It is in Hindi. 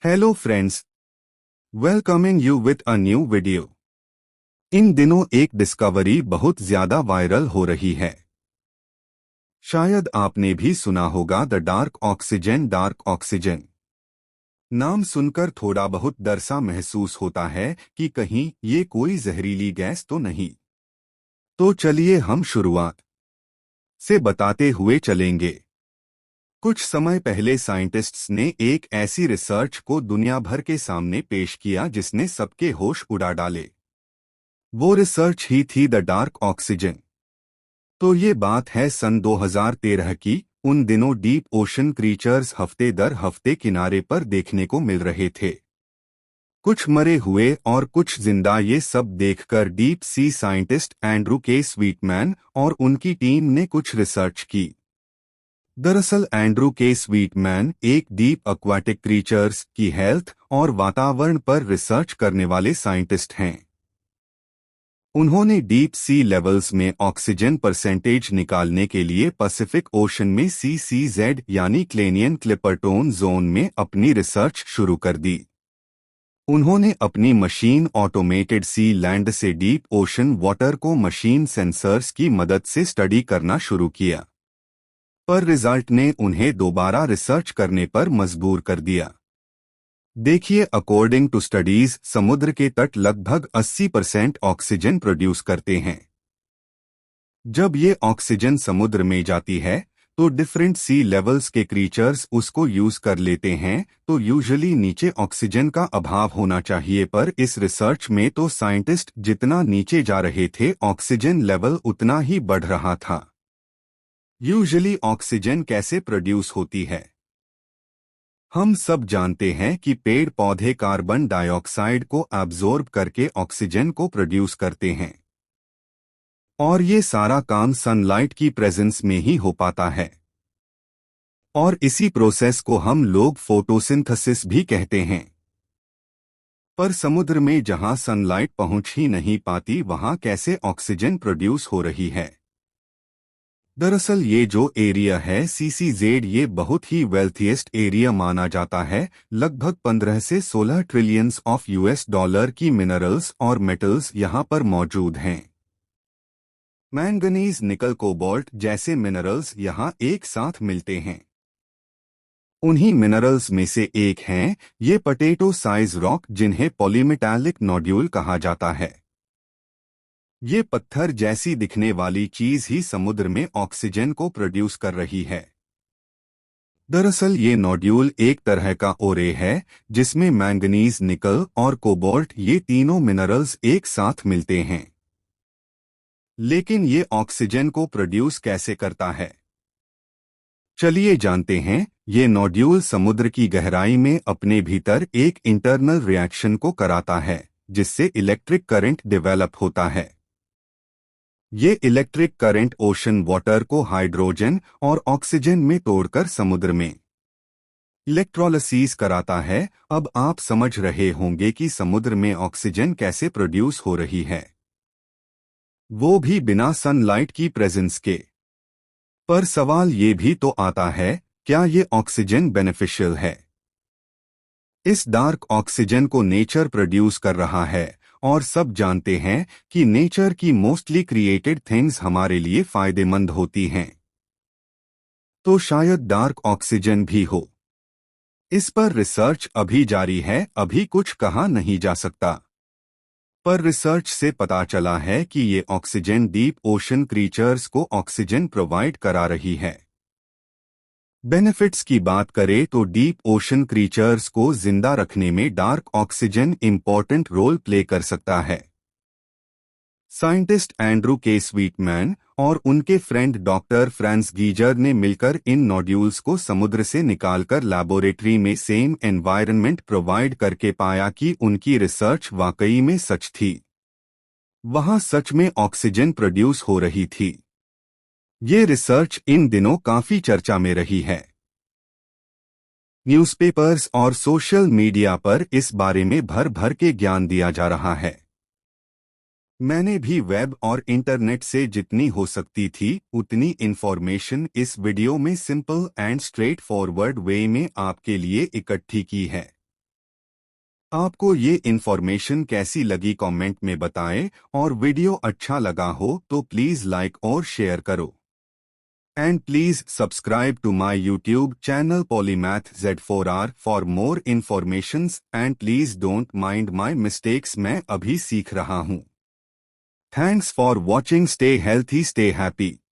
Hello friends, welcoming you with a new video. इन दिनों एक डिस्कवरी बहुत ज्यादा वायरल हो रही है। शायद आपने भी सुना होगा the dark oxygen. Dark oxygen नाम सुनकर थोड़ा बहुत डर सा महसूस होता है कि कहीं ये कोई जहरीली गैस तो नहीं। तो चलिए हम शुरुआत से बताते हुए चलेंगे। कुछ समय पहले साइंटिस्ट्स ने एक ऐसी रिसर्च को दुनिया भर के सामने पेश किया जिसने सबके होश उड़ा डाले। वो रिसर्च ही थी द डार्क ऑक्सीजन। तो ये बात है सन 2013 की। उन दिनों डीप ओशन क्रीचर्स हफ्ते दर हफ्ते किनारे पर देखने को मिल रहे थे, कुछ मरे हुए और कुछ जिंदा। ये सब देखकर डीप सी साइंटिस्ट एंड्रू के स्वीटमैन और उनकी टीम ने कुछ रिसर्च की। दरअसल एंड्रू के स्वीटमैन एक डीप एक्वाटिक क्रीचर्स की हेल्थ और वातावरण पर रिसर्च करने वाले साइंटिस्ट हैं। उन्होंने डीप सी लेवल्स में ऑक्सीजन परसेंटेज निकालने के लिए पैसिफिक ओशन में CCZ यानी क्लेनियन क्लिपर्टोन जोन में अपनी रिसर्च शुरू कर दी। उन्होंने अपनी मशीन ऑटोमेटेड सी लैंड से डीप ओशन वाटर को मशीन सेंसर्स की मदद से स्टडी करना शुरू किया, पर रिजल्ट ने उन्हें दोबारा रिसर्च करने पर मजबूर कर दिया। देखिए, अकॉर्डिंग टू स्टडीज समुद्र के तट लगभग 80% ऑक्सीजन प्रोड्यूस करते हैं। जब ये ऑक्सीजन समुद्र में जाती है तो डिफरेंट सी लेवल्स के क्रीचर्स उसको यूज कर लेते हैं। तो यूजुअली नीचे ऑक्सीजन का अभाव होना चाहिए, पर इस रिसर्च में तो साइंटिस्ट जितना नीचे जा रहे थे ऑक्सीजन लेवल उतना ही बढ़ रहा था। यूजुअली ऑक्सीजन कैसे प्रोड्यूस होती है? हम सब जानते हैं कि पेड़ पौधे कार्बन डाइऑक्साइड को एब्जॉर्ब करके ऑक्सीजन को प्रोड्यूस करते हैं, और ये सारा काम सनलाइट की प्रेजेंस में ही हो पाता है। और इसी प्रोसेस को हम लोग फोटोसिंथेसिस भी कहते हैं। पर समुद्र में जहां सनलाइट पहुंच ही नहीं पाती वहां कैसे ऑक्सीजन प्रोड्यूस हो रही है? दरअसल ये जो एरिया है CCZ, ये बहुत ही वेल्थिएस्ट एरिया माना जाता है। लगभग 15 से 16 ट्रिलियंस ऑफ US डॉलर की मिनरल्स और मेटल्स यहाँ पर मौजूद हैं। मैंगनीज, निकल, कोबाल्ट जैसे मिनरल्स यहाँ एक साथ मिलते हैं। उन्हीं मिनरल्स में से एक हैं ये पोटैटो साइज रॉक, जिन्हें पॉलीमेटालिक नोड्यूल कहा जाता है। ये पत्थर जैसी दिखने वाली चीज ही समुद्र में ऑक्सीजन को प्रोड्यूस कर रही है। दरअसल ये नोड्यूल एक तरह का ओरे है जिसमें मैंगनीज, निकल और कोबाल्ट ये तीनों मिनरल्स एक साथ मिलते हैं। लेकिन ये ऑक्सीजन को प्रोड्यूस कैसे करता है? चलिए जानते हैं। ये नोड्यूल समुद्र की गहराई में अपने भीतर एक इंटरनल रिएक्शन को कराता है जिससे इलेक्ट्रिक करंट डेवलप होता है। ये इलेक्ट्रिक करंट ओशन वाटर को हाइड्रोजन और ऑक्सीजन में तोड़कर समुद्र में इलेक्ट्रोलिसिस कराता है। अब आप समझ रहे होंगे कि समुद्र में ऑक्सीजन कैसे प्रोड्यूस हो रही है, वो भी बिना सनलाइट की प्रेजेंस के। पर सवाल ये भी तो आता है, क्या ये ऑक्सीजन बेनिफिशियल है? इस डार्क ऑक्सीजन को नेचर प्रोड्यूस कर रहा है, और सब जानते हैं कि नेचर की मोस्टली क्रिएटेड थिंग्स हमारे लिए फायदेमंद होती हैं। तो शायद डार्क ऑक्सीजन भी हो। इस पर रिसर्च अभी जारी है, अभी कुछ कहा नहीं जा सकता। पर रिसर्च से पता चला है कि ये ऑक्सीजन डीप ओशन क्रीचर्स को ऑक्सीजन प्रोवाइड करा रही है। बेनिफिट्स की बात करें तो डीप ओशन क्रीचर्स को जिंदा रखने में dark oxygen important role play कर सकता है। साइंटिस्ट एंड्रू के स्वीटमैन और उनके फ्रेंड डॉक्टर फ्रांस गीजर ने मिलकर इन नोड्यूल्स को समुद्र से निकालकर लैबोरेटरी में सेम एनवायरनमेंट प्रोवाइड करके पाया कि उनकी रिसर्च वाकई में सच थी। वहां सच में ऑक्सीजन प्रोड्यूस हो रही थी। ये रिसर्च इन दिनों काफी चर्चा में रही है। न्यूज़पेपर्स और सोशल मीडिया पर इस बारे में भर भर के ज्ञान दिया जा रहा है। मैंने भी वेब और इंटरनेट से जितनी हो सकती थी उतनी इंफॉर्मेशन इस वीडियो में सिंपल एंड स्ट्रेट फॉरवर्ड वे में आपके लिए इकट्ठी की है। आपको ये इन्फॉर्मेशन कैसी लगी कमेंट में बताएं और वीडियो अच्छा लगा हो तो प्लीज लाइक और शेयर करो। And please subscribe to my YouTube channel Polymath Z4R for more informations and please don't mind my mistakes मैं अभी सीख रहा हूँ। Thanks for watching. Stay healthy, stay happy.